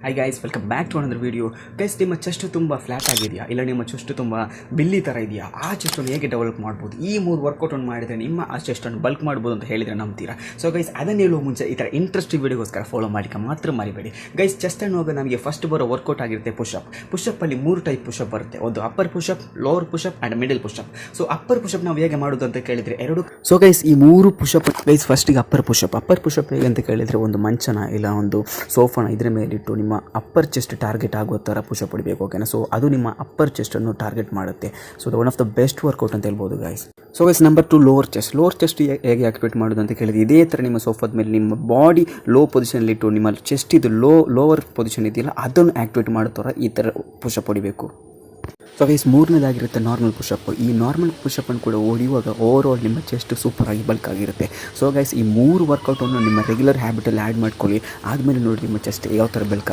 High guys, welcome back to another video. Guys, ನಿಮ್ಮ chest ತುಂಬ flat ಆಗಿದೆಯಾ, ಇಲ್ಲ ನಿಮ್ಮ ಚೆಸ್ಟ್ ತುಂಬ ಬಿಲ್ಲಿ ಥರ ಇದೆಯಾ? ಆ ಚೆಸ್ಟನ್ನು ಹೇಗೆ ಡೆವಲಪ್ ಮಾಡ್ಬೋದು? ಈ 3 ವರ್ಕೌಟನ್ನು ಮಾಡಿದರೆ ನಿಮ್ಮ ಆ ಚೆಸ್ಟನ್ನು ಬಲ್ಕ್ ಮಾಡ್ಬೋದು ಅಂತ ಹೇಳಿದರೆ ನಂಬ್ತೀರಾ? ಸೊ ಗೈಸ್, ಅದನ್ನು ಹೇಳುವ ಮುಂಚೆ ಈ ಥರ ಇಂಟ್ರೆಸ್ಟಿಂಗ್ ವೀಡಿಯೋಗೋಸ್ಕರ ಫಾಲೋ ಮಾಡಲಿಕ್ಕೆ ಮಾತ್ರ ಮರಿಬೇಡಿ. ಗೈಸ್, ಚೆಸ್ಟ್ ಅನ್ನುವಾಗ ನಮಗೆ ಫಸ್ಟ್ ಬರೋ ವರ್ಕೌಟ್ ಆಗಿರುತ್ತೆ ಪುಷಪ್. ಪುಷಪ್ಪಲ್ಲಿ 3 ಟೈಪ್ ಪುಷಪ್ ಬರುತ್ತೆ. ಒಂದು upper push-up, lower push-up and middle push-up. So upper push-up ನಾವು ಹೇಗೆ ಮಾಡೋದು ಅಂತ ಕೇಳಿದರೆ ಎರಡು. ಸೊ ಗೈಸ್, ಈ 3 ಪುಷಪ್ ಗೈಸ್, ಫಸ್ಟಿಗೆ ಅಪ್ಪರ್ ಪುಷಪ್ ಹೇಗೆ ಅಂತ ಕೇಳಿದರೆ ಒಂದು ಮಂಚನ ಇಲ್ಲ ಒಂದು ಸೋಫಾನ ಇದರ ಮೇಲಿಟ್ಟು ನಿಮ್ಮ ಅಪ್ಪರ್ ಚೆಸ್ಟ್ ಟಾರ್ಗೆಟ್ ಆಗೋ ಥರ ಪುಷಪ್ ಹೊಡಿಬೇಕು. ಓಕೆನಾ? ಸೊ ಅದು ನಿಮ್ಮ ಅಪ್ಪರ್ ಚೆಸ್ಟನ್ನು ಟಾರ್ಗೆಟ್ ಮಾಡುತ್ತೆ. So one of the best workout ಅಂತ ಹೇಳ್ಬೋದು guys. So guys, number 2 lower chest ಹೇಗೆ ಆಕ್ಟಿವೇಟ್ ಮಾಡೋದು ಅಂತ ಕೇಳಿದ್ರೆ ಇದೇ ಥರ ನಿಮ್ಮ ಸೋಫಾದ ಮೇಲೆ ನಿಮ್ಮ ಬಾಡಿ ಲೋ ಪೊಸಿಷನಲ್ಲಿಟ್ಟು ನಿಮ್ಮ ಚೆಸ್ಟ್ ಇದು ಲೋವರ್ ಪೊಸಿಷನ್ ಇದೆಯಲ್ಲ ಅದನ್ನು ಆಕ್ಟಿವೇಟ್ ಮಾಡೋ ಥರ ಈ ಥರ ಪುಷಪ್ ಹೊಡಿಬೇಕು. ಸೊ ಗೈಸ್, 3ನೇದಾಗಿರುತ್ತೆ ನಾರ್ಮಲ್ ಪುಷಪ್. ಈ ನಾರ್ಮಲ್ ಪುಷಪ್ಪನ್ನು ಕೂಡ ಹೊಡೆಯುವಾಗ ಓವರ್ ನಿಮ್ಮ ಚೆಸ್ಟ್ ಸೂಪರಾಗಿ ಬಲ್ಕ್ ಆಗಿರುತ್ತೆ. ಸೊ ಗೈಸ್, ಈ 3 ವರ್ಕೌಟನ್ನು ನಿಮ್ಮ ರೆಗ್ಯುಲರ್ ಹ್ಯಾಬಿಟಲ್ಲಿ ಆ್ಯಡ್ ಮಾಡ್ಕೊಳ್ಳಿ. ಆದಮೇಲೆ ನೋಡಿ ನಿಮ್ಮ ಚೆಸ್ಟ್ ಯಾವ ಥರ ಬಲ್ಕ್